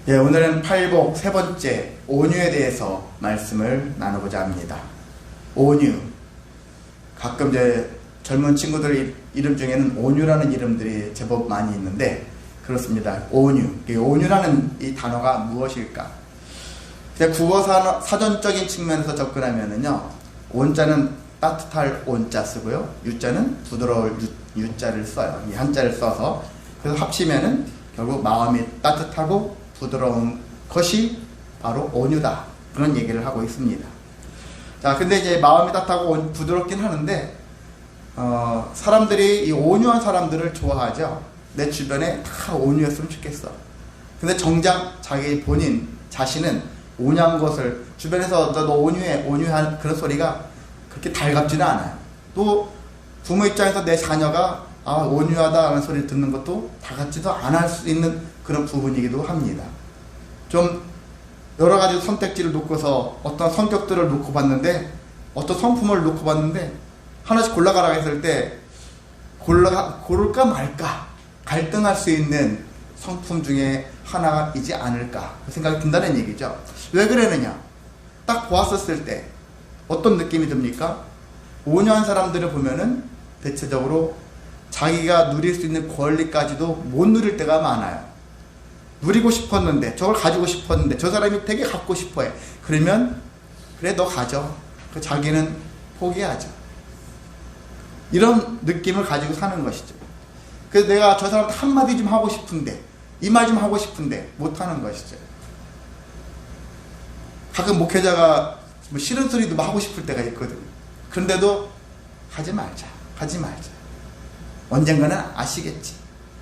예, 오늘은 팔복 세 번째 온유에 대해서 말씀을 나누고자 합니다. 온유. 가끔 이제 젊은 친구들 이름 중에는 온유라는 이름들이 제법 많이 있는데 그렇습니다. 온유. 온유라는 이 단어가 무엇일까? 국어 사전적인 측면에서 접근하면은요, 온자는 따뜻할 온자 쓰고요, 유자는 부드러울 유자를 써요. 이 한자를 써서 그래서 합치면은 결국 마음이 따뜻하고 부드러운 것이 바로 온유다, 그런 얘기를 하고 있습니다. 자, 근데 이제 마음이 따뜻하고 부드럽긴 하는데 사람들이 이 온유한 사람들을 좋아하죠. 내 주변에 다 온유했으면 좋겠어. 근데 정작 자기 본인 자신은 온유한 것을 주변에서 너 온유해, 온유한 그런 소리가 그렇게 달갑지는 않아요. 또 부모 입장에서 내 자녀가 온유하다라는 소리를 듣는 것도 다 같지도 않을 수 있는 그런 부분이기도 합니다. 좀 여러 가지 선택지를 놓고서 어떤 성격들을 놓고 봤는데, 어떤 성품을 놓고 봤는데 하나씩 골라가라 했을 때 고를까 말까 갈등할 수 있는 성품 중에 하나이지 않을까 생각이 든다는 얘기죠. 왜 그러느냐? 딱 보았었을 때 어떤 느낌이 듭니까? 온유한 사람들을 보면은 대체적으로 자기가 누릴 수 있는 권리까지도 못 누릴 때가 많아요. 누리고 싶었는데, 저걸 가지고 싶었는데 저 사람이 되게 갖고 싶어해. 그러면 그래, 너 가져. 자기는 포기하죠. 이런 느낌을 가지고 사는 것이죠. 그래서 내가 저 사람한테 한마디 좀 하고 싶은데, 이 말 좀 하고 싶은데 못하는 것이죠. 가끔 목회자가 뭐 싫은 소리도 하고 싶을 때가 있거든. 그런데도 하지 말자, 언젠가는 아시겠지,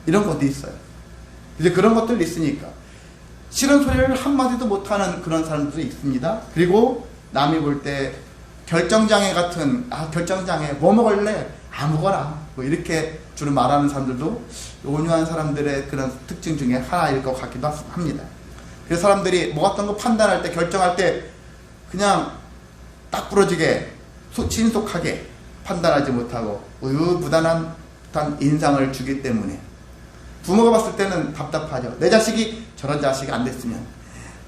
이런 것도 있어요. 이제 그런 것들이 있으니까 싫은 소리를 한마디도 못하는 그런 사람들도 있습니다. 그리고 남이 볼 때 결정장애 같은, 결정장애, 뭐 먹을래? 아무거나, 뭐 이렇게 주로 말하는 사람들도 온유한 사람들의 그런 특징 중에 하나일 것 같기도 합니다. 그래서 사람들이 뭐 같은 거 판단할 때, 결정할 때 그냥 딱 부러지게 신속하게 판단하지 못하고 우유부단한 인상을 주기 때문에 부모가 봤을 때는 답답하죠. 내 자식이 저런 자식이 안 됐으면,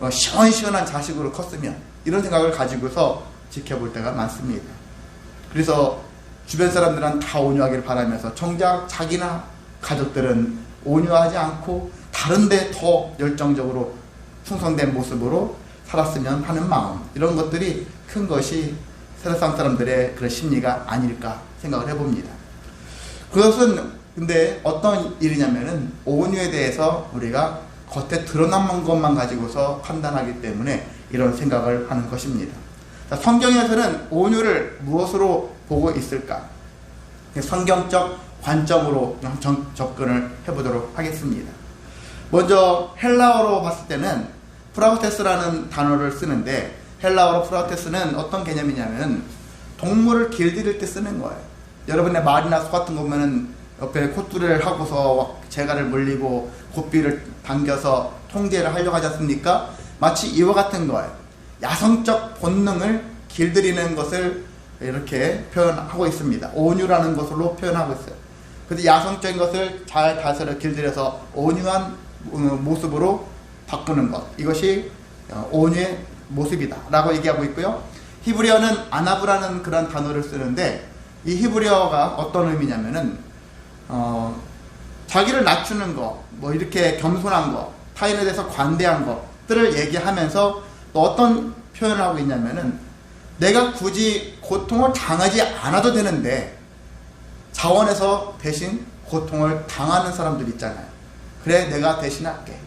시원시원한 자식으로 컸으면, 이런 생각을 가지고서 지켜볼 때가 많습니다. 그래서 주변 사람들은 다 온유하기를 바라면서 정작 자기나 가족들은 온유하지 않고 다른데 더 열정적으로 충성된 모습으로 살았으면 하는 마음, 이런 것들이 큰 것이 세상 사람들의 그런 심리가 아닐까 생각을 해봅니다. 그것은 근데 어떤 일이냐면은 온유에 대해서 우리가 겉에 드러난 것만 가지고서 판단하기 때문에 이런 생각을 하는 것입니다. 자, 성경에서는 온유를 무엇으로 보고 있을까? 성경적 관점으로 접근을 해보도록 하겠습니다. 먼저 헬라어로 봤을 때는 프라우테스라는 단어를 쓰는데, 헬라어로 프라우테스는 어떤 개념이냐면 동물을 길들일 때 쓰는 거예요. 여러분의 말이나 소 같은 거 보면은 옆에 콧줄을 하고서 재갈을 물리고 고삐를 당겨서 통제를 하려고 하지 않습니까? 마치 이와 같은 거예요. 야성적 본능을 길들이는 것을 이렇게 표현하고 있습니다. 온유라는 것으로 표현하고 있어요. 그래서 야성적인 것을 잘 다스려 길들여서 온유한 모습으로 바꾸는 것, 이것이 온유의 모습이다 라고 얘기하고 있고요. 히브리어는 아나브라는 그런 단어를 쓰는데, 이 히브리어가 어떤 의미냐면은 자기를 낮추는 거, 뭐 이렇게 겸손한 거, 타인에 대해서 관대한 것들을 얘기하면서 또 어떤 표현을 하고 있냐면은 내가 굳이 고통을 당하지 않아도 되는데 자원에서 대신 고통을 당하는 사람들 있잖아요. 그래, 내가 대신할게,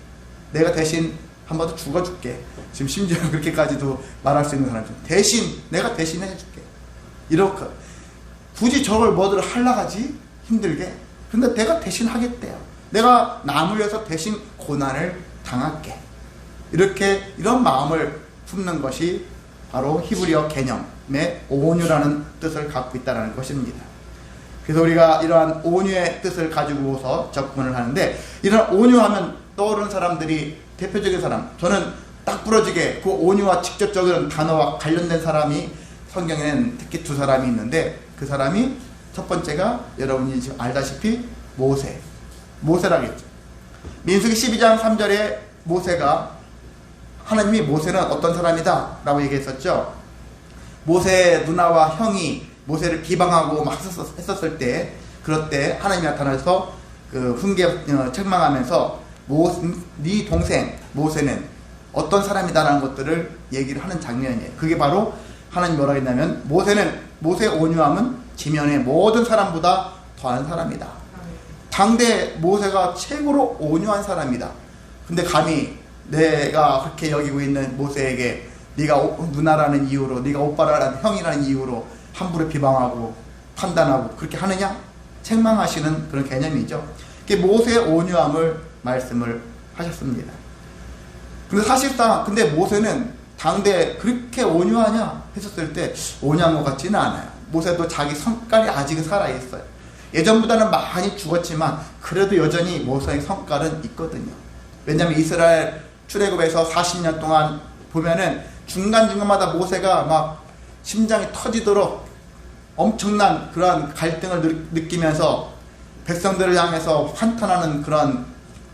내가 대신 한 번 더 죽어줄게. 지금 심지어 그렇게까지도 말할 수 있는 사람들, 대신 내가 대신해줄게, 이렇게 굳이 저걸 뭐들 하려고 하지 힘들게, 근데 내가 대신 하겠대요. 내가 남을 위해서 대신 고난을 당할게, 이렇게 이런 마음을 품는 것이 바로 히브리어 개념의 온유라는 뜻을 갖고 있다는 것입니다. 그래서 우리가 이러한 온유의 뜻을 가지고서 접근을 하는데, 이런 온유하면 떠오르는 사람들이, 대표적인 사람, 저는 딱 부러지게 그 온유와 직접적인 단어와 관련된 사람이 성경에는 특히 두 사람이 있는데, 그 사람이 첫 번째가 여러분이 지금 알다시피 모세라겠죠. 민수기 12장 3절에 모세가 하나님이 모세는 어떤 사람이다 라고 얘기했었죠. 모세의 누나와 형이 모세를 비방하고 막 했었을 때, 그럴 때 하나님이 나타나서 그 책망하면서 네 동생 모세는 어떤 사람이다라는 것들을 얘기를 하는 장면이에요. 그게 바로 하나님이 뭐라고 했냐면 모세의 온유함은 지면의 모든 사람보다 더한 사람이다. 당대 모세가 최고로 온유한 사람이다. 근데 감히 내가 그렇게 여기고 있는 모세에게 네가 누나라는 이유로, 네가 오빠라는 형이라는 이유로 함부로 비방하고 판단하고 그렇게 하느냐? 책망하시는 그런 개념이죠. 모세의 온유함을 말씀을 하셨습니다. 근데 사실상 모세는 당대 그렇게 온유하냐 했었을 때 온유한 것 같지는 않아요. 모세도 자기 성깔이 아직은 살아있어요. 예전보다는 많이 죽었지만 그래도 여전히 모세의 성깔은 있거든요. 왜냐하면 이스라엘 출애굽에서 40년 동안 보면은 중간중간마다 모세가 막 심장이 터지도록 엄청난 그러한 갈등을 느끼면서 백성들을 향해서 환탄하는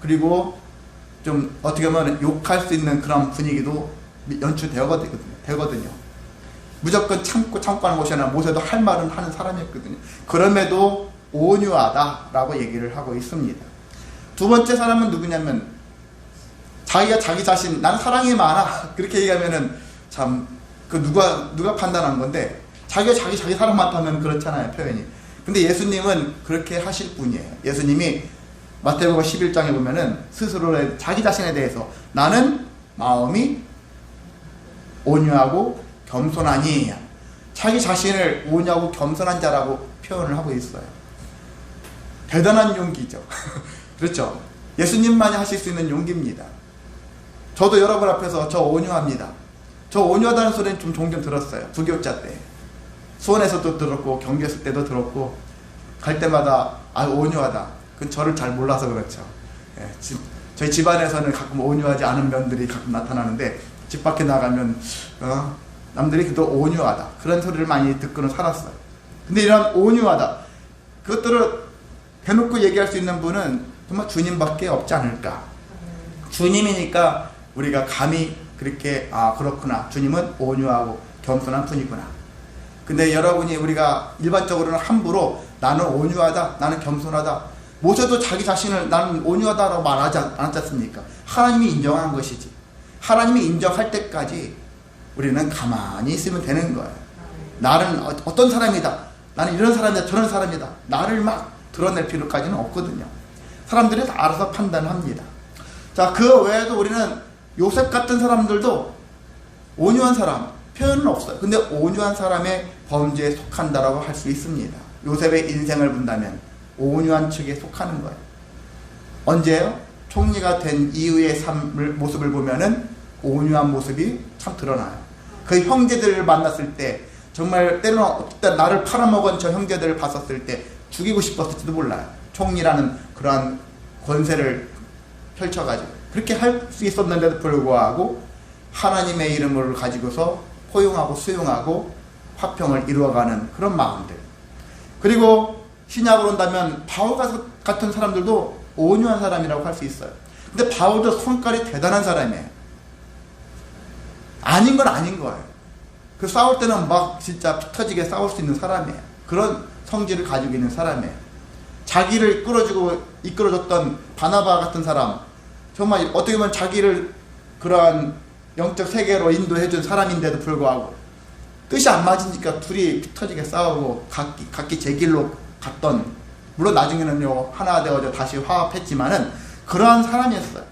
그리고 좀 어떻게 보면 욕할 수 있는 그런 분위기도 연출되거든요. 무조건 참고 하는 것이 아니라 모세도 할 말은 하는 사람이었거든요. 그럼에도 온유하다라고 얘기를 하고 있습니다. 두 번째 사람은 누구냐면 자기가 자기 자신 나는 사랑이 많아 그렇게 얘기하면은 참 누가 판단한 건데 자기가 자기 사랑 많다면 그렇잖아요, 표현이. 근데 예수님은 그렇게 하실 분이에요. 예수님이 마태복음 11장에 보면은 스스로 자기 자신에 대해서 나는 마음이 온유하고 겸손하니, 자기 자신을 온유하고 겸손한 자라고 표현을 하고 있어요. 대단한 용기죠. 그렇죠? 예수님만이 하실 수 있는 용기입니다. 저도 여러분 앞에서 저 온유합니다. 저 온유하다는 소리는 좀 종종 들었어요. 부교육자 때. 수원에서도 들었고 경기했을 때도 들었고 갈 때마다 온유하다. 그건 저를 잘 몰라서 그렇죠. 예, 저희 집안에서는 가끔 온유하지 않은 면들이 가끔 나타나는데 집 밖에 나가면 남들이 그래도 온유하다 그런 소리를 많이 듣고는 살았어요. 근데 이런 온유하다 그것들을 대놓고 얘기할 수 있는 분은 정말 주님밖에 없지 않을까. 주님이니까 우리가 감히 그렇게 그렇구나, 주님은 온유하고 겸손한 분이구나. 근데 여러분이 우리가 일반적으로는 함부로 나는 온유하다, 나는 겸손하다, 모세도 자기 자신을 나는 온유하다라고 말하지 않았지 않습니까? 하나님이 인정한 것이지. 하나님이 인정할 때까지 우리는 가만히 있으면 되는 거예요. 나는 어떤 사람이다, 나는 이런 사람이다, 저런 사람이다, 나를 막 드러낼 필요까지는 없거든요. 사람들이 다 알아서 판단합니다. 자, 그 외에도 우리는 요셉 같은 사람들도 온유한 사람 표현은 없어요. 근데 온유한 사람의 범죄에 속한다라고 할 수 있습니다. 요셉의 인생을 본다면 온유한 측에 속하는 거예요. 언제요? 총리가 된 이후의 모습을 보면은 온유한 모습이 참 드러나요. 그 형제들을 만났을 때 정말 때로는 나를 팔아먹은 저 형제들을 봤었을 때 죽이고 싶었을지도 몰라요. 총리라는 그러한 권세를 펼쳐가지고 그렇게 할 수 있었는데도 불구하고 하나님의 이름을 가지고서 포용하고 수용하고 화평을 이루어가는 그런 마음들. 그리고 신약으로 온다면 바울 같은 사람들도 온유한 사람이라고 할 수 있어요. 근데 바울도 성깔이 대단한 사람이에요. 아닌 건 아닌 거예요. 그 싸울 때는 막 진짜 피 터지게 싸울 수 있는 사람이에요. 그런 성질을 가지고 있는 사람이에요. 자기를 이끌어줬던 바나바 같은 사람, 정말 어떻게 보면 자기를 그러한 영적 세계로 인도해준 사람인데도 불구하고 뜻이 안 맞으니까 둘이 피 터지게 싸우고 각기 제 길로 갔던, 물론 나중에는요 하나 되어서 다시 화합했지만은 그러한 사람이었어요.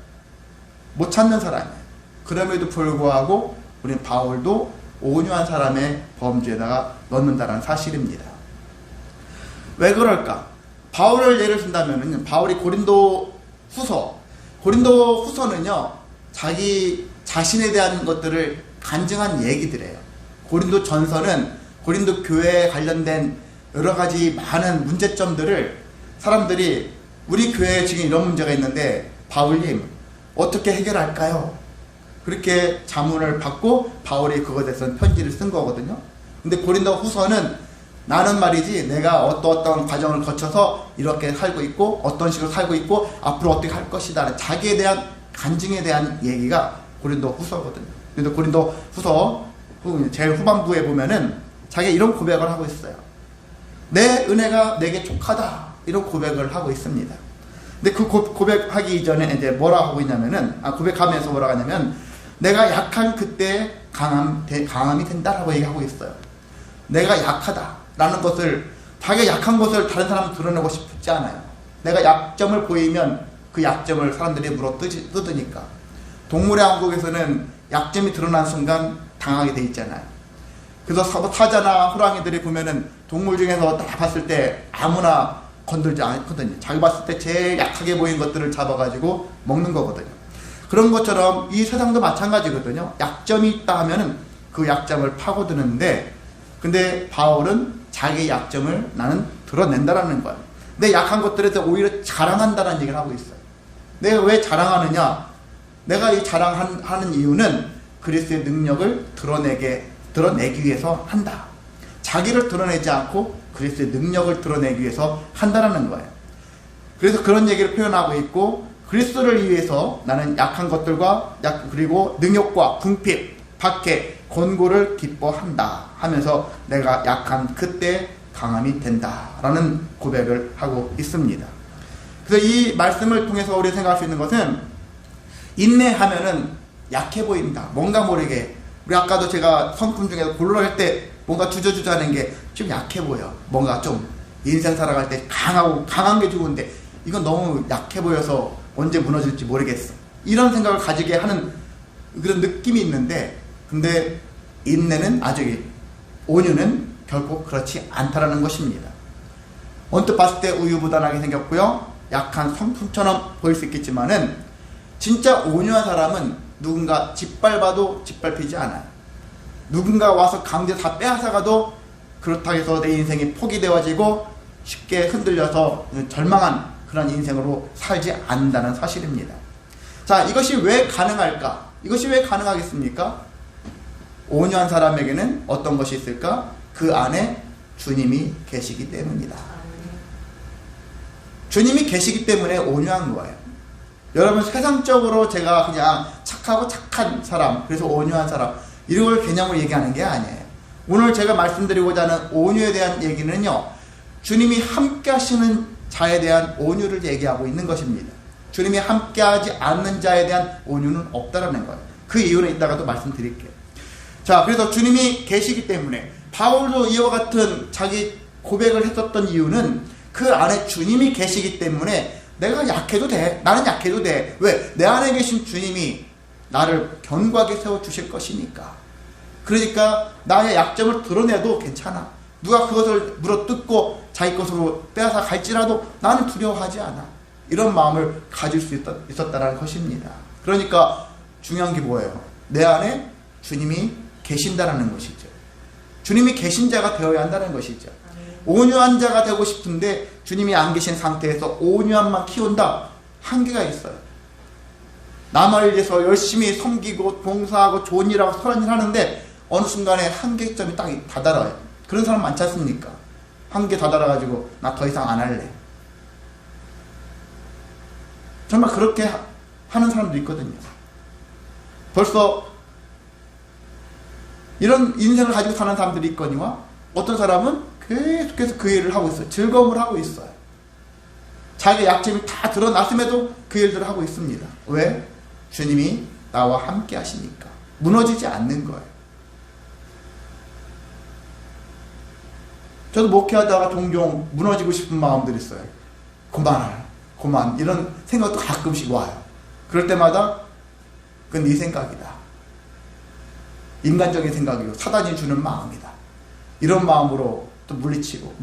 못 찾는 사람이에요. 그럼에도 불구하고 우리는 바울도 온유한 사람의 범주에다가 넣는다는 사실입니다. 왜 그럴까? 바울을 예를 든다면 바울이 고린도 후서는요 자기 자신에 대한 것들을 간증한 얘기들이에요. 고린도 전서는 고린도 교회에 관련된 여러 가지 많은 문제점들을 사람들이 우리 교회에 지금 이런 문제가 있는데 바울님 어떻게 해결할까요? 그렇게 자문을 받고 바울이 그것에 대해서 편지를 쓴 거거든요. 근데 고린도 후서는 나는 말이지 내가 어떤 과정을 거쳐서 이렇게 살고 있고 어떤 식으로 살고 있고 앞으로 어떻게 할 것이다, 자기에 대한 간증에 대한 얘기가 고린도 후서거든요. 그래서 고린도 후서 제일 후반부에 보면은 자기가 이런 고백을 하고 있어요. 내 은혜가 내게 족하다. 이런 고백을 하고 있습니다. 근데 그 고백하기 이전에 이제 뭐라 하고 있냐면은, 고백하면서 뭐라 하냐면, 내가 약한 그때 강함이 된다라고 얘기하고 있어요. 내가 약하다라는 것을, 자기가 약한 것을 다른 사람은 드러내고 싶지 않아요. 내가 약점을 보이면 그 약점을 사람들이 물어 뜯으니까. 동물의 왕국에서는 약점이 드러난 순간 당하게 돼 있잖아요. 그래서 사자나 호랑이들이 보면은 동물 중에서 딱 봤을 때 아무나 건들지 않거든요. 자기 봤을 때 제일 약하게 보이는 것들을 잡아가지고 먹는 거거든요. 그런 것처럼 이 세상도 마찬가지거든요. 약점이 있다 하면은 그 약점을 파고드는데, 근데 바울은 자기 약점을 나는 드러낸다라는 거예요. 내 약한 것들에 대해서 오히려 자랑한다는 얘기를 하고 있어요. 내가 왜 자랑하느냐? 내가 이 자랑하는 이유는 그리스도의 능력을 드러내기 위해서 한다. 자기를 드러내지 않고 그리스도의 능력을 드러내기 위해서 한다라는 거예요. 그래서 그런 얘기를 표현하고 있고, 그리스도를 위해서 나는 약한 것들과 그리고 능력과 궁핍, 박해, 권고를 기뻐한다 하면서 내가 약한 그때 강함이 된다라는 고백을 하고 있습니다. 그래서 이 말씀을 통해서 우리 생각할 수 있는 것은, 인내하면은 약해 보인다. 뭔가 모르게. 우리 아까도 제가 성품 중에서 골로할 때 뭔가 주저주저 하는 게 좀 약해 보여. 뭔가 좀 인생 살아갈 때 강한 게 좋은데 이건 너무 약해 보여서 언제 무너질지 모르겠어. 이런 생각을 가지게 하는 그런 느낌이 있는데, 근데 인내는 온유는 결코 그렇지 않다라는 것입니다. 언뜻 봤을 때 우유부단하게 생겼고요. 약한 성품처럼 보일 수 있겠지만은, 진짜 온유한 사람은 누군가 짓밟아도 짓밟히지 않아요. 누군가 와서 강제 다 빼앗아가도 그렇다고 해서 내 인생이 포기되어지고 쉽게 흔들려서 절망한 그런 인생으로 살지 않는다는 사실입니다. 자, 이것이 왜 가능할까? 이것이 왜 가능하겠습니까? 온유한 사람에게는 어떤 것이 있을까? 그 안에 주님이 계시기 때문이다. 주님이 계시기 때문에 온유한 거예요. 여러분, 세상적으로 제가 그냥 착하고 착한 사람, 그래서 온유한 사람, 이런 걸 개념으로 얘기하는 게 아니에요. 오늘 제가 말씀드리고자 하는 온유에 대한 얘기는요, 주님이 함께 하시는 자에 대한 온유를 얘기하고 있는 것입니다. 주님이 함께 하지 않는 자에 대한 온유는 없다라는 거예요. 그 이유는 이따가도 말씀드릴게요. 자, 그래서 주님이 계시기 때문에, 바울도 이와 같은 자기 고백을 했었던 이유는 그 안에 주님이 계시기 때문에 내가 약해도 돼. 나는 약해도 돼. 왜? 내 안에 계신 주님이 나를 견고하게 세워주실 것이니까. 그러니까 나의 약점을 드러내도 괜찮아. 누가 그것을 물어뜯고 자기 것으로 빼앗아 갈지라도 나는 두려워하지 않아. 이런 마음을 가질 수 있었다는 것입니다. 그러니까 중요한 게 뭐예요? 내 안에 주님이 계신다는 것이죠. 주님이 계신 자가 되어야 한다는 것이죠. 온유한 자가 되고 싶은데 주님이 안 계신 상태에서 온유함만 키운다? 한계가 있어요. 남을 위해서 열심히 섬기고 봉사하고 좋은 일하고 선한 일 하는데 어느 순간에 한계점이 딱 다다라요. 그런 사람 많지 않습니까? 한계 다다라가지고 나 더 이상 안 할래. 정말 그렇게 하는 사람도 있거든요. 벌써 이런 인생을 가지고 사는 사람들이 있거니와 어떤 사람은 계속해서 그 일을 하고 있어요. 즐거움을 하고 있어요. 자기의 약점이 다 드러났음에도 그 일들을 하고 있습니다. 왜? 주님이 나와 함께 하시니까. 무너지지 않는 거예요. 저도 목회하다가 종종 무너지고 싶은 마음들이 있어요. 그만 이런 생각도 가끔씩 와요. 그럴 때마다 그건 네 생각이다. 인간적인 생각이고 사단이 주는 마음이다. 이런 마음으로 또 물리치고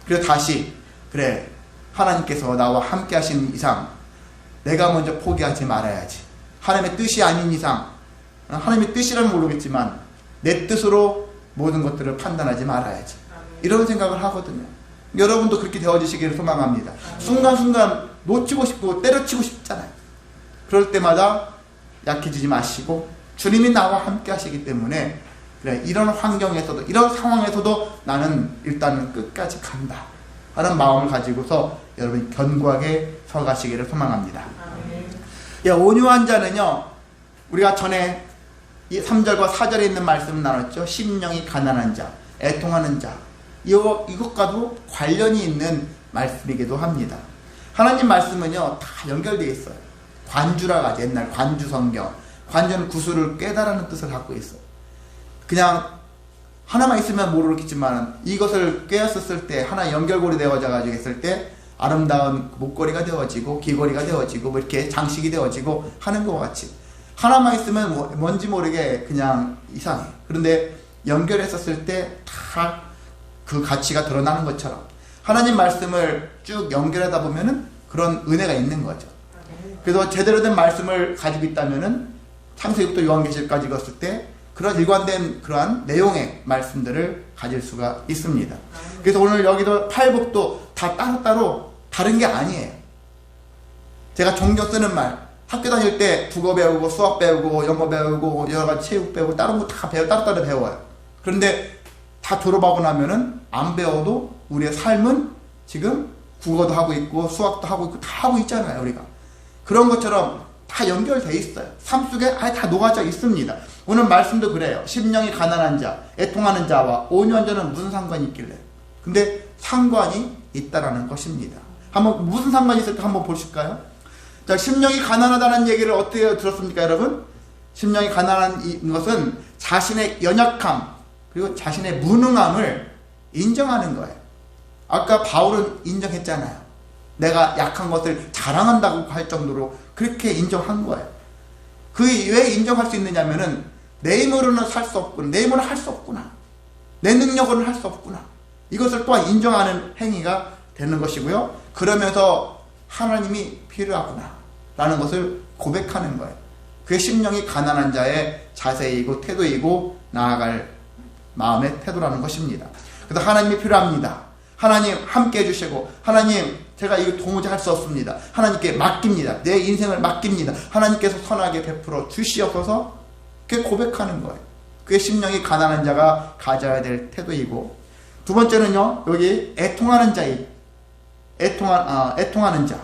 그래서 다시 그래, 하나님께서 나와 함께 하시는 이상 내가 먼저 포기하지 말아야지. 하나님의 뜻이 아닌 이상, 하나님의 뜻이라면 모르겠지만 내 뜻으로 모든 것들을 판단하지 말아야지. 이런 생각을 하거든요. 여러분도 그렇게 되어지시기를 소망합니다. 순간순간 놓치고 싶고 때려치고 싶잖아요. 그럴 때마다 약해지지 마시고 주님이 나와 함께 하시기 때문에 그래, 이런 환경에서도 이런 상황에서도 나는 일단은 끝까지 간다 하는 마음을 가지고서 여러분이 견고하게 서가시기를 소망합니다. 온유한 자는요, 우리가 전에 이 3절과 4절에 있는 말씀을 나눴죠. 심령이 가난한 자, 애통하는 자. 이것과도 관련이 있는 말씀이기도 합니다. 하나님 말씀은요, 다 연결되어 있어요. 관주라고 하죠. 옛날 관주 성경. 관주는 구슬을 꿰다라는 뜻을 갖고 있어요. 그냥 하나만 있으면 모르겠지만 이것을 꿰었을 때 하나 연결고리 되어져 가지고 있을 때 아름다운 목걸이가 되어지고 귀걸이가 되어지고 뭐 이렇게 장식이 되어지고 하는 것과 같이 하나만 있으면 뭔지 모르게 그냥 이상해. 그런데 연결했었을 때 다 그 가치가 드러나는 것처럼 하나님 말씀을 쭉 연결하다 보면은 그런 은혜가 있는 거죠. 그래서 제대로 된 말씀을 가지고 있다면은 창세기부터 요한계시록까지 읽었을 때 그런 일관된 그러한 내용의 말씀들을 가질 수가 있습니다. 그래서 오늘 여기도 팔복도 다 따로따로 다른 게 아니에요. 제가 종종 쓰는 말, 학교 다닐 때 국어 배우고 수학 배우고 영어 배우고 여러 가지 체육 배우고 다른 거 다 따로따로 배워요. 그런데 다 졸업하고 나면은 안 배워도 우리의 삶은 지금 국어도 하고 있고 수학도 하고 있고 다 하고 있잖아요. 우리가 그런 것처럼 다 연결돼 있어요. 삶 속에 아예 다 녹아져 있습니다. 오늘 말씀도 그래요. 심령이 가난한 자, 애통하는 자와 온유한 자는 무슨 상관이 있길래? 근데 상관이 있다라는 것입니다. 한번 무슨 상관이 있을까 한번 보실까요? 자, 심령이 가난하다는 얘기를 어떻게 들었습니까, 여러분? 심령이 가난한 것은 자신의 연약함 그리고 자신의 무능함을 인정하는 거예요. 아까 바울은 인정했잖아요. 내가 약한 것을 자랑한다고 할 정도로 그렇게 인정한 거예요. 그 왜 인정할 수 있느냐면은 내 힘으로는 살 수 없구나. 내 힘으로는 할 수 없구나. 내 능력으로는 할 수 없구나. 이것을 또한 인정하는 행위가 되는 것이고요. 그러면서 하나님이 필요하구나 라는 것을 고백하는 거예요. 그게 심령이 가난한 자의 자세이고 태도이고 나아갈 마음의 태도라는 것입니다. 그래서 하나님이 필요합니다. 하나님 함께 해주시고 하나님 제가 이거 도무지 할 수 없습니다. 하나님께 맡깁니다. 내 인생을 맡깁니다. 하나님께서 선하게 베풀어 주시옵소서. 그게 고백하는 거예요. 그게 심령이 가난한 자가 가져야 될 태도이고 두 번째는요. 여기 애통하는 자이 애통하는 자.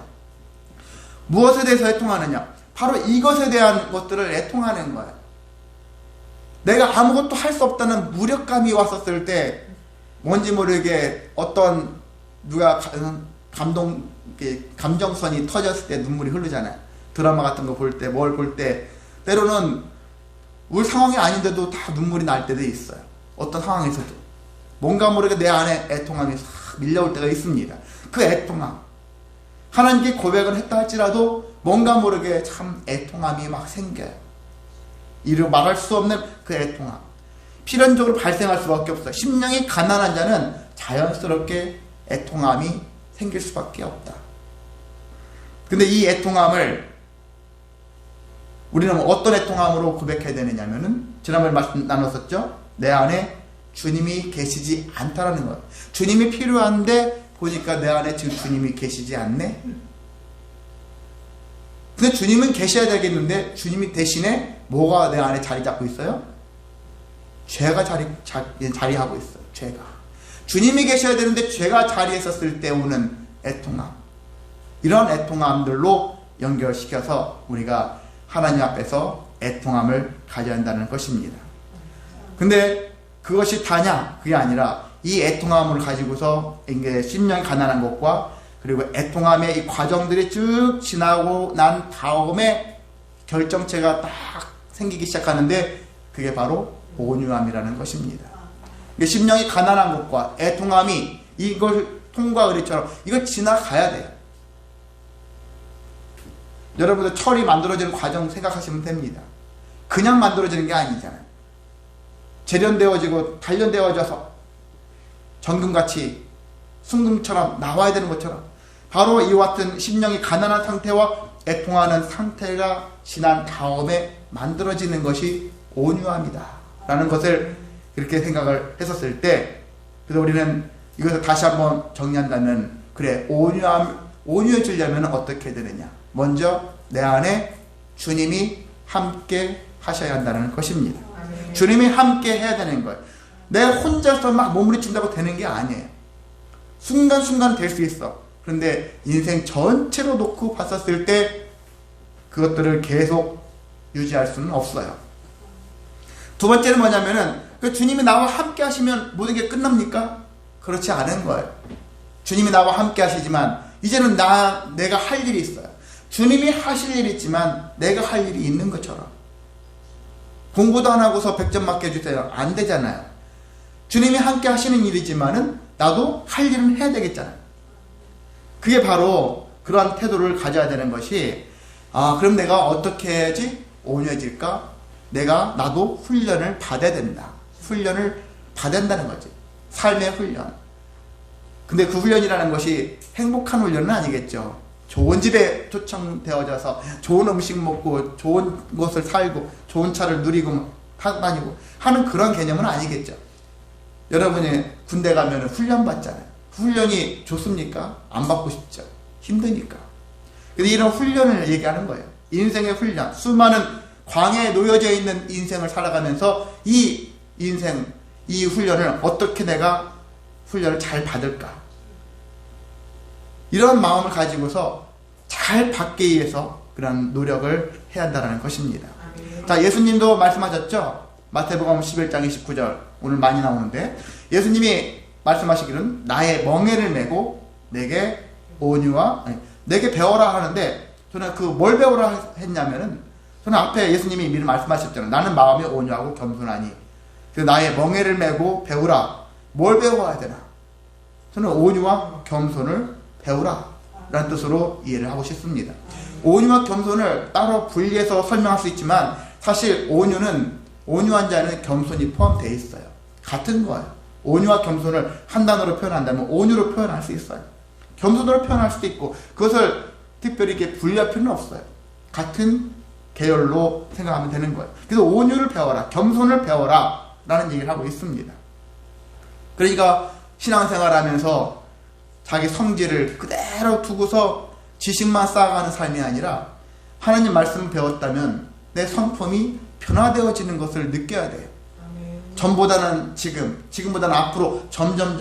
무엇에 대해서 애통하느냐? 바로 이것에 대한 것들을 애통하는 거예요. 내가 아무것도 할 수 없다는 무력감이 왔었을 때 뭔지 모르게 어떤 누가 감정선이 터졌을 때 눈물이 흐르잖아요. 드라마 같은 거 볼 때, 뭘 볼 때 때로는 울 상황이 아닌데도 다 눈물이 날 때도 있어요. 어떤 상황에서도 뭔가 모르게 내 안에 애통함이 싹 밀려올 때가 있습니다. 그 애통함 하나님께 고백을 했다 할지라도 뭔가 모르게 참 애통함이 막 생겨요. 이루 말할 수 없는 그 애통함 필연적으로 발생할 수밖에 없어요. 심령이 가난한 자는 자연스럽게 애통함이 생길 수밖에 없다. 근데 이 애통함을 우리는 어떤 애통함으로 고백해야 되느냐면은 지난번에 말씀 나눴었죠. 내 안에 주님이 계시지 않다라는 거예요. 주님이 필요한데 보니까 내 안에 지금 주님이 계시지 않네. 근데 주님은 계셔야 되겠는데 주님이 대신에 뭐가 내 안에 자리 잡고 있어요? 죄가 자리하고 있어요. 죄가. 주님이 계셔야 되는데 죄가 자리했었을 때 오는 애통함. 이런 애통함들로 연결시켜서 우리가 하나님 앞에서 애통함을 가져야 한다는 것입니다. 근데 그것이 다냐? 그게 아니라 이 애통함을 가지고서 이게 심령이 가난한 것과 그리고 애통함의 이 과정들이 쭉 지나고 난 다음에 결정체가 딱 생기기 시작하는데 그게 바로 온유함이라는 것입니다. 심령이 가난한 것과 애통함이 이걸 통과 의리처럼 이걸 지나가야 돼요. 여러분들 철이 만들어지는 과정 생각하시면 됩니다. 그냥 만들어지는 게 아니잖아요. 재련되어지고 단련되어져서 정금같이 순금처럼 나와야 되는 것처럼 바로 이와 같은 심령이 가난한 상태와 애통하는 상태가 지난 다음에 만들어지는 것이 온유함이다 라는 것을 그렇게 생각을 했었을 때 그래서 우리는 이것을 다시 한번 정리한다면 그래 온유해지려면 어떻게 해야 되느냐. 먼저 내 안에 주님이 함께 하셔야 한다는 것입니다. 주님이 함께 해야 되는 거예요. 내가 혼자서 막 몸부림친다고 되는 게 아니에요. 순간순간 될 수 있어. 그런데 인생 전체로 놓고 봤었을 때 그것들을 계속 유지할 수는 없어요. 두 번째는 뭐냐면은 그 주님이 나와 함께 하시면 모든 게 끝납니까? 그렇지 않은 거예요. 주님이 나와 함께 하시지만 이제는 내가 할 일이 있어요. 주님이 하실 일이 있지만 내가 할 일이 있는 것처럼. 공부도 안 하고서 100점 맞게 해주세요. 안 되잖아요. 주님이 함께 하시는 일이지만은 나도 할 일은 해야 되겠잖아요. 그게 바로 그러한 태도를 가져야 되는 것이, 그럼 내가 어떻게 해야지 온유해질까? 나도 훈련을 받아야 된다. 훈련을 받아야 된다는 거지. 삶의 훈련. 근데 그 훈련이라는 것이 행복한 훈련은 아니겠죠. 좋은 집에 초청되어져서 좋은 음식 먹고 좋은 곳을 살고 좋은 차를 누리고 타고 다니고 하는 그런 개념은 아니겠죠. 여러분이 군대 가면 훈련 받잖아요. 훈련이 좋습니까? 안 받고 싶죠. 힘드니까. 근데 이런 훈련을 얘기하는 거예요. 인생의 훈련. 수많은 광야에 놓여져 있는 인생을 살아가면서 이 인생, 이 훈련을 어떻게 내가 훈련을 잘 받을까? 이런 마음을 가지고서 잘 받기 위해서 그런 노력을 해야 한다는 것입니다. 자, 예수님도 말씀하셨죠? 마태복음 11장 29절 오늘 많이 나오는데 예수님이 말씀하시기는 나의 멍에를 메고 내게 내게 배워라 하는데 저는 그 뭘 배우라 했냐면은 저는 앞에 예수님이 미리 말씀하셨잖아요. 나는 마음이 온유하고 겸손하니 그 나의 멍에를 메고 배우라. 뭘 배워야 되나? 저는 온유와 겸손을 배우라 라는 뜻으로 이해를 하고 싶습니다. 온유와 겸손을 따로 분리해서 설명할 수 있지만 사실 온유한 자는 겸손이 포함되어 있어요. 같은 거예요. 온유와 겸손을 한 단어로 표현한다면 온유로 표현할 수 있어요. 겸손으로 표현할 수도 있고 그것을 특별히 이렇게 분리할 필요는 없어요. 같은 계열로 생각하면 되는 거예요. 그래서 온유를 배워라, 겸손을 배워라 라는 얘기를 하고 있습니다. 그러니까 신앙생활하면서 자기 성질을 그대로 두고서 지식만 쌓아가는 삶이 아니라 하나님 말씀을 배웠다면 내 성품이 변화되어지는 것을 느껴야 돼요. 전보다는 지금보다는 앞으로 점점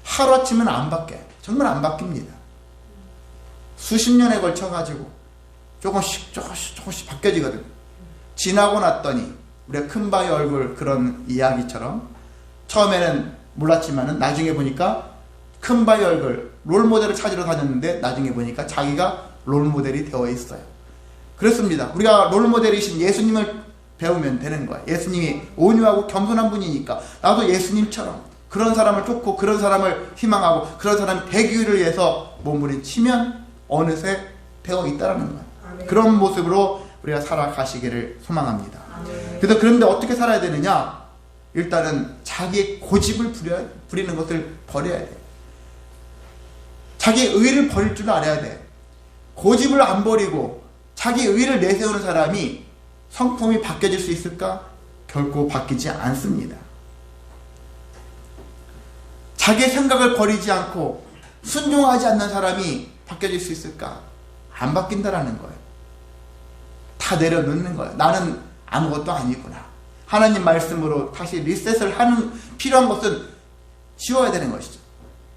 하루아침은 안 바뀌어요. 정말 안 바뀝니다. 수십 년에 걸쳐가지고 조금씩 바뀌어지거든요. 지나고 났더니 우리가 큰바위 얼굴 그런 이야기처럼 처음에는 몰랐지만은 나중에 보니까 큰바위 얼굴 롤모델을 찾으러 다녔는데 나중에 보니까 자기가 롤모델이 되어 있어요. 그렇습니다. 우리가 롤모델이신 예수님을 배우면 되는 거예요. 예수님이 온유하고 겸손한 분이니까 나도 예수님처럼 그런 사람을 쫓고 그런 사람을 희망하고 그런 사람 되기를 위해서 몸부림치면 어느새 되어 있다는 거예요. 아멘. 그런 모습으로 우리가 살아가시기를 소망합니다. 아멘. 그런데 어떻게 살아야 되느냐? 일단은 자기의 고집을 부리는 것을 버려야 돼요. 자기 의를 버릴 줄 알아야 돼. 고집을 안 버리고 자기 의를 내세우는 사람이 성품이 바뀌어질 수 있을까? 결코 바뀌지 않습니다. 자기의 생각을 버리지 않고 순종하지 않는 사람이 바뀌어질 수 있을까? 안 바뀐다라는 거예요. 다 내려놓는 거예요. 나는 아무것도 아니구나. 하나님 말씀으로 다시 리셋을 하는 필요한 것은 지워야 되는 것이죠.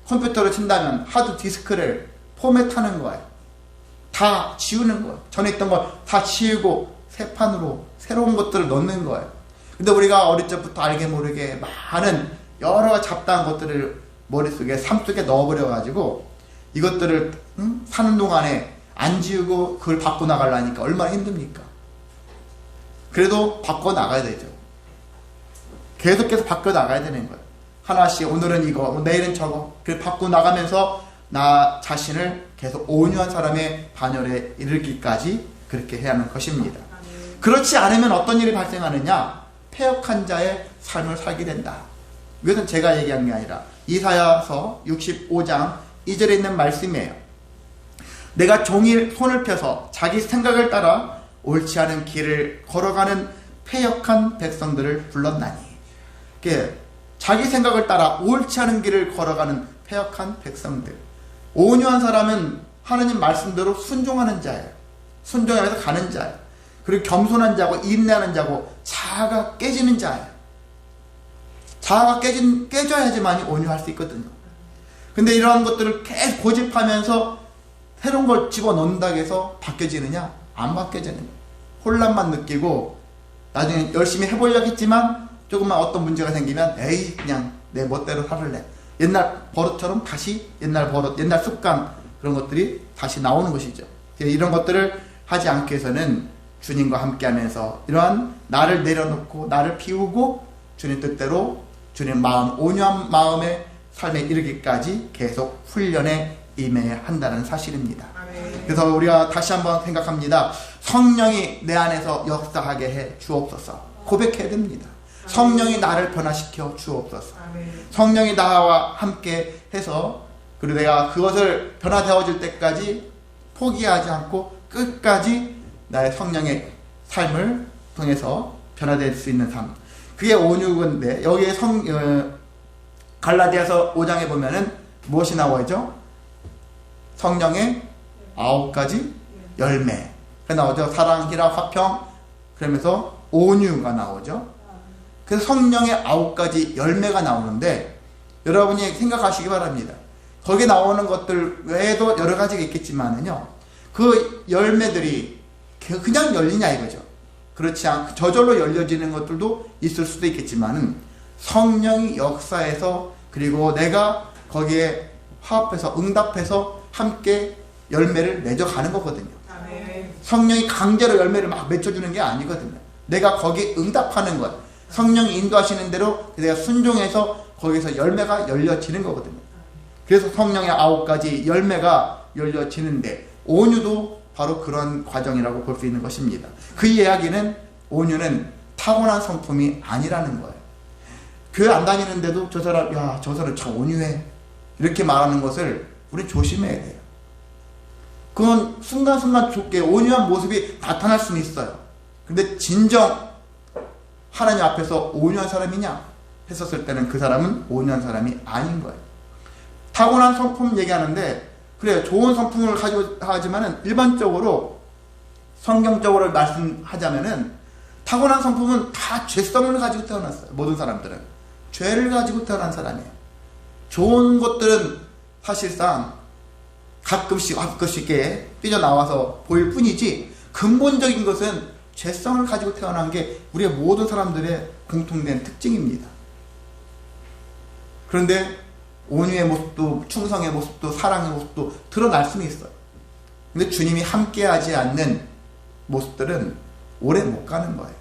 컴퓨터를 친다면 하드 디스크를 포맷하는 거예요. 다 지우는 거예요. 전에 있던 걸 다 지우고 새 판으로 새로운 것들을 넣는 거예요. 근데 우리가 어릴 적부터 알게 모르게 많은 여러 잡다한 것들을 머릿속에 삶 속에 넣어버려가지고 이것들을 사는 동안에 안 지우고 그걸 바꿔 나가려니까 얼마나 힘듭니까? 그래도 바꿔 나가야 되죠. 계속해서 바꿔 나가야 되는 거예요. 하나씩 오늘은 이거, 내일은 저거. 그래 바꿔 나가면서 나 자신을 계속 온유한 사람의 반열에 이르기까지 그렇게 해야 하는 것입니다. 그렇지 않으면 어떤 일이 발생하느냐? 패역한 자의 삶을 살게 된다. 이것은 제가 얘기한 게 아니라 이사야서 65장 2절에 있는 말씀이에요. 내가 종일 손을 펴서 자기 생각을 따라 옳지 않은 길을 걸어가는 패역한 백성들을 불렀나니. 자기 생각을 따라 옳지 않은 길을 걸어가는 패역한 백성들. 온유한 사람은 하나님 말씀대로 순종하는 자예요. 순종하면서 가는 자예요. 그리고 겸손한 자고 인내하는 자고 자아가 깨지는 자예요. 자아가 깨져야지만이 온유할 수 있거든요. 근데 이러한 것들을 계속 고집하면서 새로운 걸 집어넣는다고 해서 바뀌어지느냐? 안 바뀌어지는 거예요. 혼란만 느끼고 나중에 열심히 해보려고 했지만 조금만 어떤 문제가 생기면 에이 그냥 내 멋대로 살을래. 옛날 버릇처럼 다시 옛날 버릇, 옛날 습관 그런 것들이 다시 나오는 것이죠. 이런 것들을 하지 않기 위해서는 주님과 함께하면서 이러한 나를 내려놓고 나를 비우고 주님 뜻대로 주님 마음, 온유한 마음의 삶에 이르기까지 계속 훈련에 임해야 한다는 사실입니다. 그래서 우리가 다시 한번 생각합니다. 성령이 내 안에서 역사하게 해 주옵소서. 고백해야 됩니다. 성령이 나를 변화시켜 주옵소서. 성령이 나와 함께 해서 그리고 내가 그것을 변화되어질 때까지 포기하지 않고 끝까지 나의 성령의 삶을 통해서 변화될 수 있는 삶. 그게 온유인데 여기에 갈라디아서 5장에 보면은 무엇이 나오죠? 성령의 9가지 열매. 그 나오죠. 사랑, 희락, 화평. 그러면서 온유가 나오죠. 그래서 성령의 9가지 열매가 나오는데 여러분이 생각하시기 바랍니다. 거기에 나오는 것들 외에도 여러 가지가 있겠지만은요. 그 열매들이 그냥 열리냐 이거죠. 그렇지 않고 저절로 열려지는 것들도 있을 수도 있겠지만은 성령이 역사해서 그리고 내가 거기에 화합해서 응답해서 함께 열매를 맺어가는 거거든요. 성령이 강제로 열매를 막 맺혀주는 게 아니거든요. 내가 거기에 응답하는 것, 성령이 인도하시는 대로 내가 순종해서 거기서 열매가 열려지는 거거든요. 그래서 성령의 9가지 열매가 열려지는데 온유도 바로 그런 과정이라고 볼 수 있는 것입니다. 그 이야기는 온유는 타고난 성품이 아니라는 거예요. 교회 안 다니는데도 저 사람, 야, 저 사람 참 온유해. 이렇게 말하는 것을 우리 조심해야 돼요. 그건 순간순간 좋게 온유한 모습이 나타날 수는 있어요. 근데 진정 하나님 앞에서 온유한 사람이냐 했었을 때는 그 사람은 온유한 사람이 아닌 거예요. 타고난 성품 얘기하는데 그래요. 좋은 성품을 가지고 하지만은 일반적으로 성경적으로 말씀하자면은 타고난 성품은 다 죄성을 가지고 태어났어요. 모든 사람들은 죄를 가지고 태어난 사람이에요. 좋은 것들은 사실상 가끔씩 삐져나와서 보일 뿐이지 근본적인 것은 죄성을 가지고 태어난 게 우리의 모든 사람들의 공통된 특징입니다. 그런데 온유의 모습도 충성의 모습도 사랑의 모습도 드러날 수는 있어요. 근데 주님이 함께하지 않는 모습들은 오래 못 가는 거예요.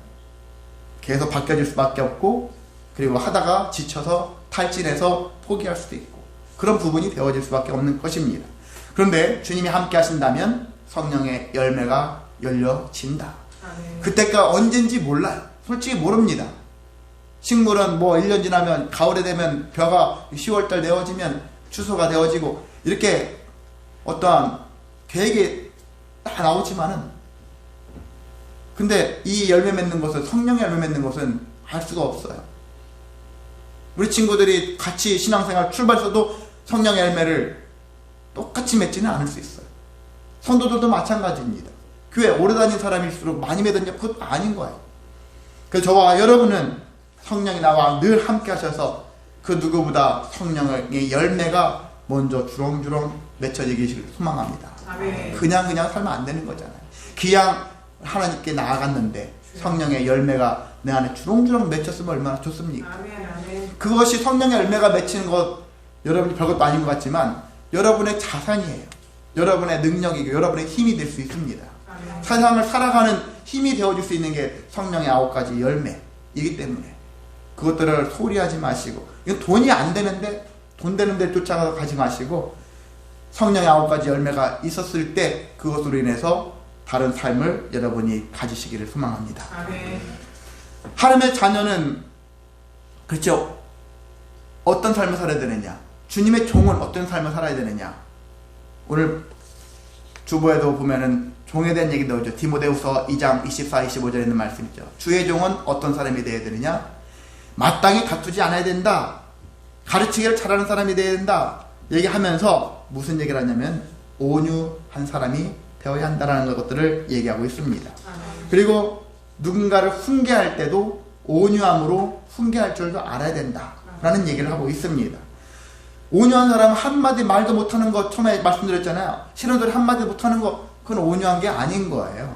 계속 바뀌어질 수밖에 없고 그리고 하다가 지쳐서 탈진해서 포기할 수도 있고 그런 부분이 되어질 수밖에 없는 것입니다. 그런데 주님이 함께 하신다면 성령의 열매가 열려진다. 그때가 언젠지 몰라요. 솔직히 모릅니다. 식물은 뭐 1년 지나면 가을에 되면 벼가 10월달 되어지면 추수가 되어지고 이렇게 어떠한 계획이 다 나오지만은 근데 이 열매 맺는 것은 성령의 열매 맺는 것은 알 수가 없어요. 우리 친구들이 같이 신앙생활 출발해서도 성령의 열매를 똑같이 맺지는 않을 수 있어요. 성도들도 마찬가지입니다. 교회 오래 다닌 사람일수록 많이 맺었냐? 그것도 아닌 거예요. 그래서 저와 여러분은 성령이 나와 늘 함께 하셔서 그 누구보다 성령의 열매가 먼저 주렁주렁 맺혀지기를 소망합니다. 그냥 살면 안 되는 거잖아요. 그냥 하나님께 나아갔는데 성령의 열매가 내 안에 주렁주렁 맺혔으면 얼마나 좋습니까? 그것이 성령의 열매가 맺히는 것 여러분이 별것도 아닌 것 같지만 여러분의 자산이에요. 여러분의 능력이고 여러분의 힘이 될 수 있습니다. 세상을 살아가는 힘이 되어줄 수 있는 게 성령의 9가지 열매이기 때문에 그것들을 소리하지 마시고 이건 돈이 안 되는데 돈 되는 데 쫓아가서 가지 마시고 성령의 9가지 열매가 있었을 때 그것으로 인해서 다른 삶을 여러분이 가지시기를 소망합니다. 하나님의 자녀는 그렇죠. 어떤 삶을 살아야 되느냐, 주님의 종은 어떤 삶을 살아야 되느냐. 오늘 주보에도 보면은 종에 대한 얘기 나오죠. 디모데후서 2장 24, 25절에 있는 말씀이죠. 주의 종은 어떤 사람이 되어야 되느냐? 마땅히 다투지 않아야 된다. 가르치기를 잘하는 사람이 되어야 된다. 얘기하면서 무슨 얘기를 하냐면 온유한 사람이 되어야 한다는 것들을 얘기하고 있습니다. 그리고 누군가를 훈계할 때도 온유함으로 훈계할 줄도 알아야 된다라는 얘기를 하고 있습니다. 온유한 사람은 한마디 말도 못하는 거 처음에 말씀드렸잖아요. 싫은 소리 한마디 못하는 거 그건 온유한 게 아닌 거예요.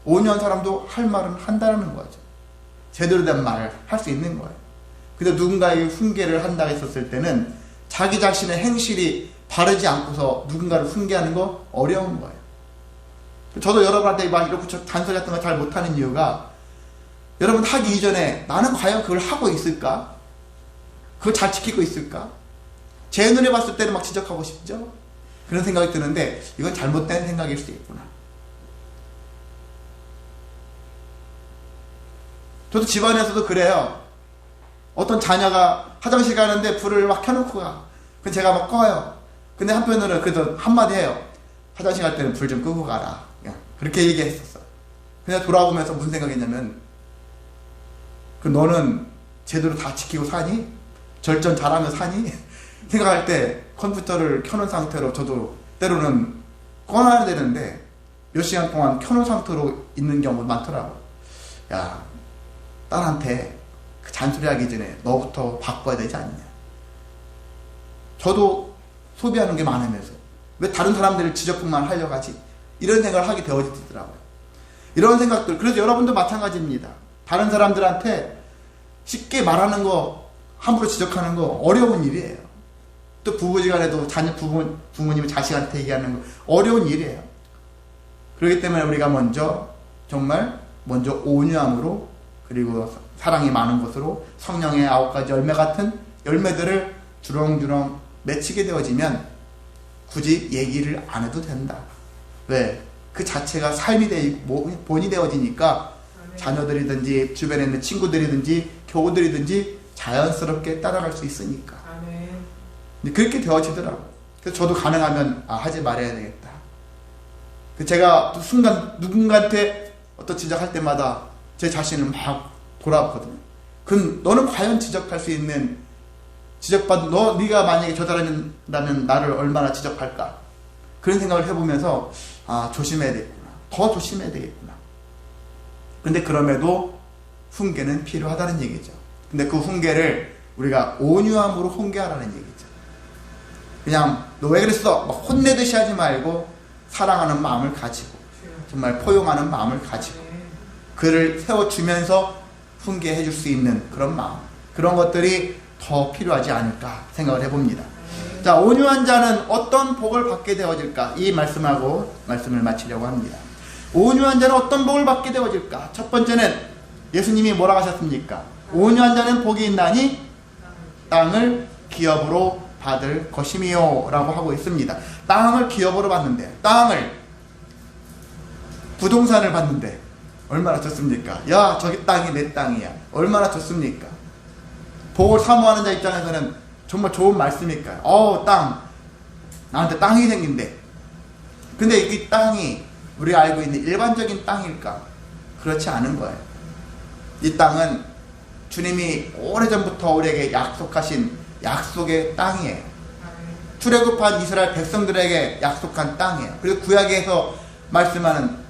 온유한 사람도 할 말은 한다는 거죠. 제대로 된 말을 할 수 있는 거예요. 근데 누군가에게 훈계를 한다고 했었을 때는 자기 자신의 행실이 바르지 않고서 누군가를 훈계하는 거 어려운 거예요. 저도 여러분한테 막 이렇게 잔소리 같은 거 잘 못하는 이유가 여러분 하기 이전에 나는 과연 그걸 하고 있을까? 그걸 잘 지키고 있을까? 제 눈에 봤을 때는 막 지적하고 싶죠? 그런 생각이 드는데 이건 잘못된 생각일 수 있구나. 저도 집안에서도 그래요. 어떤 자녀가 화장실 가는데 불을 막 켜놓고 가. 그럼 제가 막 꺼요. 근데 한편으로는 그래도 한마디 해요. 화장실 갈 때는 불 좀 끄고 가라. 그렇게 얘기했었어요. 그냥 돌아보면서 무슨 생각했냐면 너는 제대로 다 지키고 사니? 절전 잘하며 사니? 생각할 때 컴퓨터를 켜놓은 상태로 저도 때로는 꺼놔야 되는데 몇 시간 동안 켜놓은 상태로 있는 경우도 많더라고요. 야, 딸한테 그 잔소리하기 전에 너부터 바꿔야 되지 않냐. 저도 소비하는 게 많으면서 왜 다른 사람들을 지적만 하려고 하지? 이런 생각을 하게 되어지더라고요. 이런 생각들, 그래서 여러분도 마찬가지입니다. 다른 사람들한테 쉽게 말하는 거, 함부로 지적하는 거 어려운 일이에요. 또 부부지간에도 부모님이 자식한테 얘기하는 거 어려운 일이에요. 그렇기 때문에 우리가 먼저 온유함으로, 그리고 사랑이 많은 것으로 성령의 9가지 열매 같은 열매들을 주렁주렁 맺히게 되어지면 굳이 얘기를 안 해도 된다. 왜? 그 자체가 삶이 본이 되어지니까 자녀들이든지 주변에 있는 친구들이든지 교우들이든지 자연스럽게 따라갈 수 있으니까. 근데 그렇게 되어지더라고요. 그래서 저도 가능하면 하지 말아야 되겠다. 제가 순간 누군가한테 어떤 지적할 때마다 제 자신을 막 돌아봤거든요. 그럼 너는 과연 지적할 수 있는, 네가 만약에 저 사람이라면 나를 얼마나 지적할까? 그런 생각을 해보면서 조심해야 되겠구나. 더 조심해야 되겠구나. 근데 그럼에도 훈계는 필요하다는 얘기죠. 근데 그 훈계를 우리가 온유함으로 훈계하라는 얘기죠. 그냥 너 왜 그랬어? 막 혼내듯이 하지 말고 사랑하는 마음을 가지고 정말 포용하는 마음을 가지고 그를 세워주면서 훈계해 줄 수 있는 그런 마음, 그런 것들이 더 필요하지 않을까 생각을 해봅니다. 자, 온유한 자는 어떤 복을 받게 되어질까? 이 말씀하고 말씀을 마치려고 합니다. 온유한 자는 어떤 복을 받게 되어질까? 첫 번째는 예수님이 뭐라고 하셨습니까? 온유한 자는 복이 있나니 땅을 기업으로 받을 것이미요 라고 하고 있습니다. 땅을 기업으로 받는데, 부동산을 받는데 얼마나 좋습니까? 야, 저기 땅이 내 땅이야. 얼마나 좋습니까? 복을 사모하는 자 입장에서는 정말 좋은 말씀일까요? 땅, 나한테 땅이 생긴대. 근데 이 땅이 우리가 알고 있는 일반적인 땅일까? 그렇지 않은 거예요. 이 땅은 주님이 오래전부터 우리에게 약속하신 약속의 땅이에요. 출애굽한 이스라엘 백성들에게 약속한 땅이에요. 그리고 구약에서 말씀하는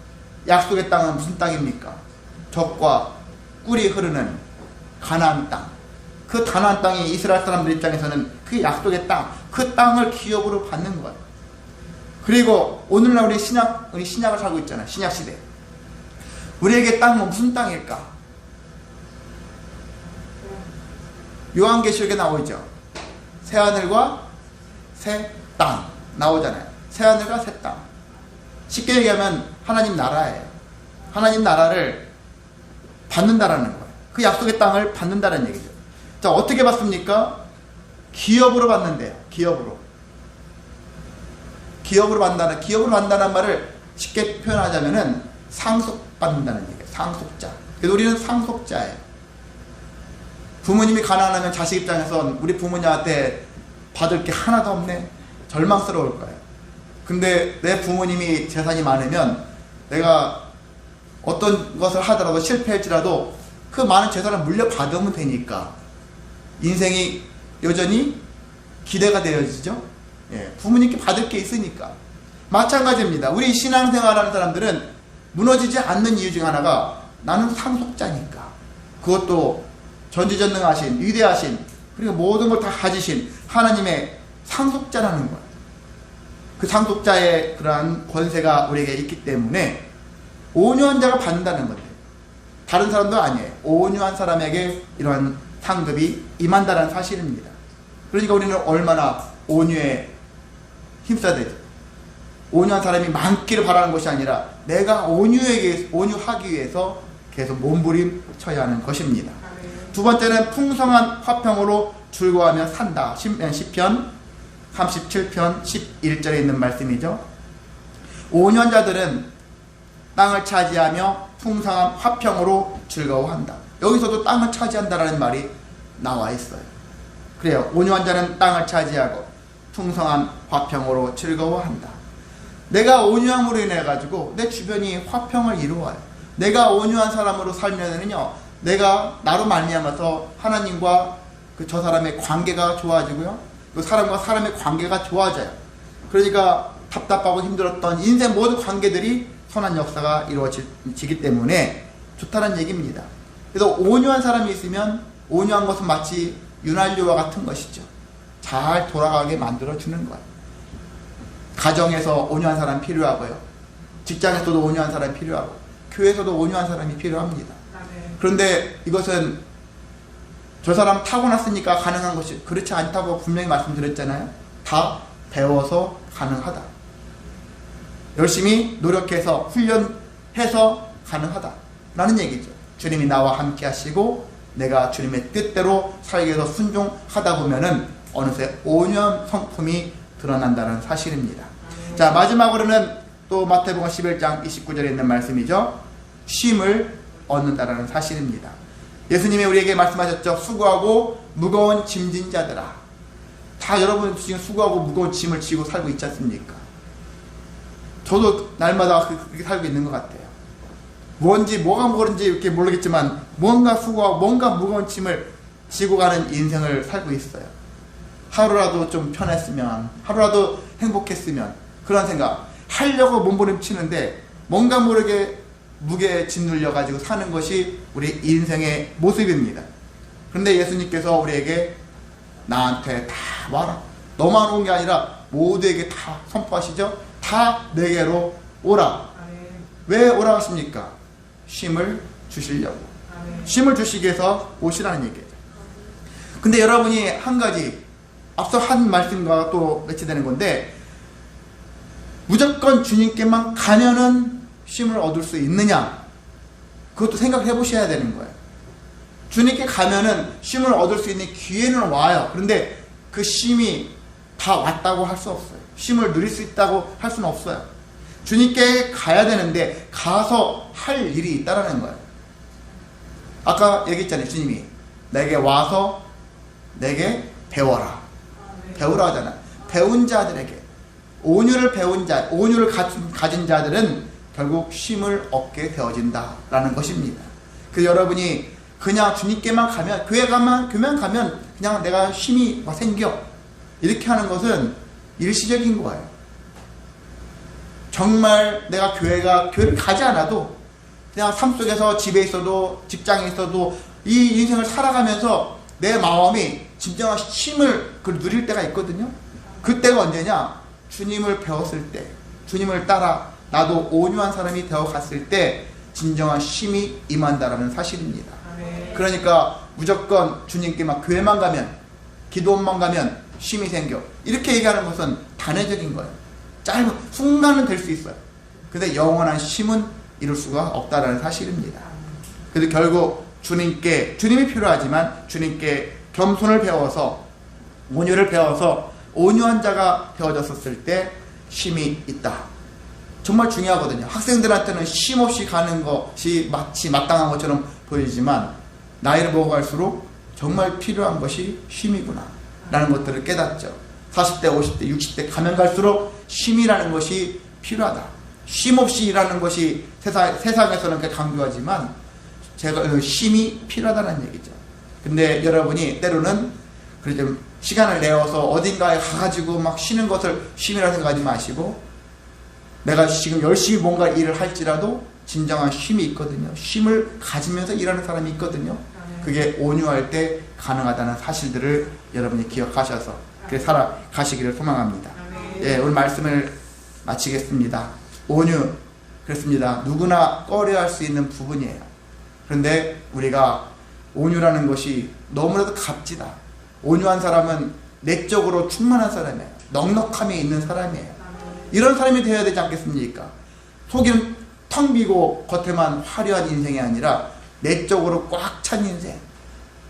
약속의 땅은 무슨 땅입니까? 젖과 꿀이 흐르는 가나안 땅. 그 가나안 땅이 이스라엘 사람들 입장에서는 그 약속의 땅, 그 땅을 기업으로 받는 거예요. 그리고 오늘날 우리 신약을 살고 있잖아요. 신약 시대. 우리에게 땅은 무슨 땅일까? 요한계시록에 나오죠. 새 하늘과 새 땅 나오잖아요. 새 하늘과 새 땅. 쉽게 얘기하면 하나님 나라예요. 하나님 나라를 받는다라는 거예요. 그 약속의 땅을 받는다는 얘기죠. 자, 어떻게 받습니까? 기업으로 받는데요. 기업으로 받는다는 말을 쉽게 표현하자면은 상속받는다는 얘기예요. 상속자. 그래서 우리는 상속자예요. 부모님이 가난하면 자식 입장에선 우리 부모님한테 받을 게 하나도 없네. 절망스러울 거예요. 근데 내 부모님이 재산이 많으면 내가 어떤 것을 하더라도 실패할지라도 그 많은 재산을 물려받으면 되니까 인생이 여전히 기대가 되어지죠. 부모님께 받을 게 있으니까. 마찬가지입니다. 우리 신앙생활하는 사람들은 무너지지 않는 이유 중 하나가 나는 상속자니까. 그것도 전지전능하신, 위대하신, 그리고 모든 걸 다 가지신 하나님의 상속자라는 거예요. 그 상속자의 그러한 권세가 우리에게 있기 때문에 온유한 자가 받는다는 건데 다른 사람도 아니에요. 온유한 사람에게 이러한 상급이 임한다는 사실입니다. 그러니까 우리는 얼마나 온유에 힘써야 되죠. 온유한 사람이 많기를 바라는 것이 아니라 내가 온유하기 위해서 계속 몸부림 쳐야 하는 것입니다. 두 번째는 풍성한 화평으로 즐거워하며 산다. 시편 37편 11절에 있는 말씀이죠. 온유한 자들은 땅을 차지하며 풍성한 화평으로 즐거워한다. 여기서도 땅을 차지한다라는 말이 나와 있어요. 그래요. 온유한 자는 땅을 차지하고 풍성한 화평으로 즐거워한다. 내가 온유함으로 인해 가지고 내 주변이 화평을 이루어요. 내가 온유한 사람으로 살면은요, 내가 나로 말미암아서 하나님과 저 사람의 관계가 좋아지고요, 그 사람과 사람의 관계가 좋아져요. 그러니까 답답하고 힘들었던 인생 모든 관계들이 선한 역사가 이루어지기 때문에 좋다는 얘기입니다. 그래서 온유한 사람이 있으면 온유한 것은 마치 윤활유와 같은 것이죠. 잘 돌아가게 만들어주는 거예요. 가정에서 온유한 사람이 필요하고요. 직장에서도 온유한 사람이 필요하고 교회에서도 온유한 사람이 필요합니다. 그런데 이것은 저 사람 타고났으니까 가능한 것이 그렇지 않다고 분명히 말씀드렸잖아요. 다 배워서 가능하다. 열심히 노력해서 훈련해서 가능하다 라는 얘기죠. 주님이 나와 함께 하시고 내가 주님의 뜻대로 살기 위해서 순종하다 보면은 어느새 온유한 성품이 드러난다는 사실입니다. 자, 마지막으로는 또 마태복음 11장 29절에 있는 말씀이죠. 쉼을 얻는다라는 사실입니다. 예수님이 우리에게 말씀하셨죠. 수고하고 무거운 짐진 자들아. 다 여러분 지금 수고하고 무거운 짐을 지고 살고 있지 않습니까? 저도 날마다 그렇게 살고 있는 것 같아요. 뭐가 그런지 이렇게 모르겠지만 뭔가 수고하고 뭔가 무거운 짐을 지고 가는 인생을 살고 있어요. 하루라도 좀 편했으면, 하루라도 행복했으면, 그런 생각 하려고 몸부림치는데 뭔가 모르게 무게에 짓눌려 가지고 사는 것이 우리 인생의 모습입니다. 그런데 예수님께서 우리에게 나한테 다 와라, 너만 온 게 아니라 모두에게 다 선포하시죠. 다 내게로 오라. 왜 오라 하십니까? 쉼을 주시려고. 쉼을 주시기 위해서 오시라는 얘기예요. 근데 여러분이 한 가지 앞서 한 말씀과 또 매치되는 건데, 무조건 주님께만 가면은 쉼을 얻을 수 있느냐, 그것도 생각해 보셔야 되는 거예요. 주님께 가면은 쉼을 얻을 수 있는 기회는 와요. 그런데 그 쉼이 다 왔다고 할 수 없어요. 쉼을 누릴 수 있다고 할 수는 없어요. 주님께 가야 되는데 가서 할 일이 있다라는 거예요. 아까 얘기했잖아요. 주님이 내게 와서 내게 배워라. 배우라 하잖아. 배운 자들에게, 온유를 배운 자, 온유를 가진 자들은 결국 쉼을 얻게 되어진다라는 것입니다. 그래서 여러분이 그냥 주님께만 가면, 교회만 가면 그냥 내가 쉼이 생겨, 이렇게 하는 것은 일시적인 거예요. 정말 내가 교회를 가지 않아도 그냥 삶 속에서 집에 있어도 직장에 있어도 이 인생을 살아가면서 내 마음이 진정한 쉼을 누릴 때가 있거든요. 그때가 언제냐? 주님을 배웠을 때, 주님을 따라 나도 온유한 사람이 되어갔을 때 진정한 쉼이 임한다라는 사실입니다. 그러니까 무조건 주님께만, 교회만 가면, 기도원만 가면 쉼이 생겨, 이렇게 얘기하는 것은 단회적인 거예요. 짧은 순간은 될 수 있어요. 근데 영원한 쉼은 이룰 수가 없다라는 사실입니다. 그래서 결국 주님이 필요하지만 주님께 겸손을 배워서, 온유를 배워서 온유한 자가 되어졌을 때 쉼이 있다. 정말 중요하거든요. 학생들한테는 쉼 없이 가는 것이 마치 마땅한 것처럼 보이지만 나이를 먹어갈수록 정말 필요한 것이 쉼이구나 라는 것들을 깨닫죠. 40대, 50대, 60대 가면 갈수록 쉼이라는 것이 필요하다. 쉼 없이 일하는 것이 세상에서는 그렇게 강조하지만 제가 쉼이 필요하다는 얘기죠. 근데 여러분이 때로는 좀 시간을 내어서 어딘가에 가가지고 막 쉬는 것을 쉼이라 생각하지 마시고, 내가 지금 열심히 뭔가 일을 할지라도 진정한 쉼이 있거든요. 쉼을 가지면서 일하는 사람이 있거든요. 그게 온유할 때 가능하다는 사실들을 여러분이 기억하셔서 그렇게 살아가시기를 소망합니다. 예, 오늘 말씀을 마치겠습니다. 온유, 그렇습니다. 누구나 꺼려할 수 있는 부분이에요. 그런데 우리가 온유라는 것이 너무나도 값지다. 온유한 사람은 내적으로 충만한 사람이에요. 넉넉함이 있는 사람이에요. 이런 사람이 되어야 되지 않겠습니까? 속은 텅 비고 겉에만 화려한 인생이 아니라 내적으로 꽉 찬 인생.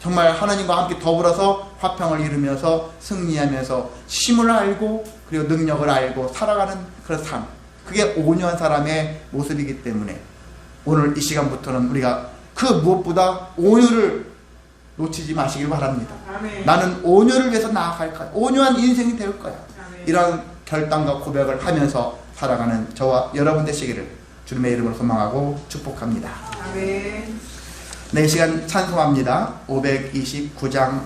정말 하나님과 함께 더불어서 화평을 이루면서 승리하면서 힘을 알고 그리고 능력을 알고 살아가는 그런 삶. 그게 온유한 사람의 모습이기 때문에 오늘 이 시간부터는 우리가 그 무엇보다 온유를 놓치지 마시길 바랍니다. 아멘. 나는 온유를 위해서 나아갈 거야. 온유한 인생이 될 거야. 아멘. 이런 결단과 고백을 하면서 살아가는 저와 여러분 되시기를 주님의 이름으로 소망하고 축복합니다. 아멘. 네, 이 시간 찬송합니다. 529장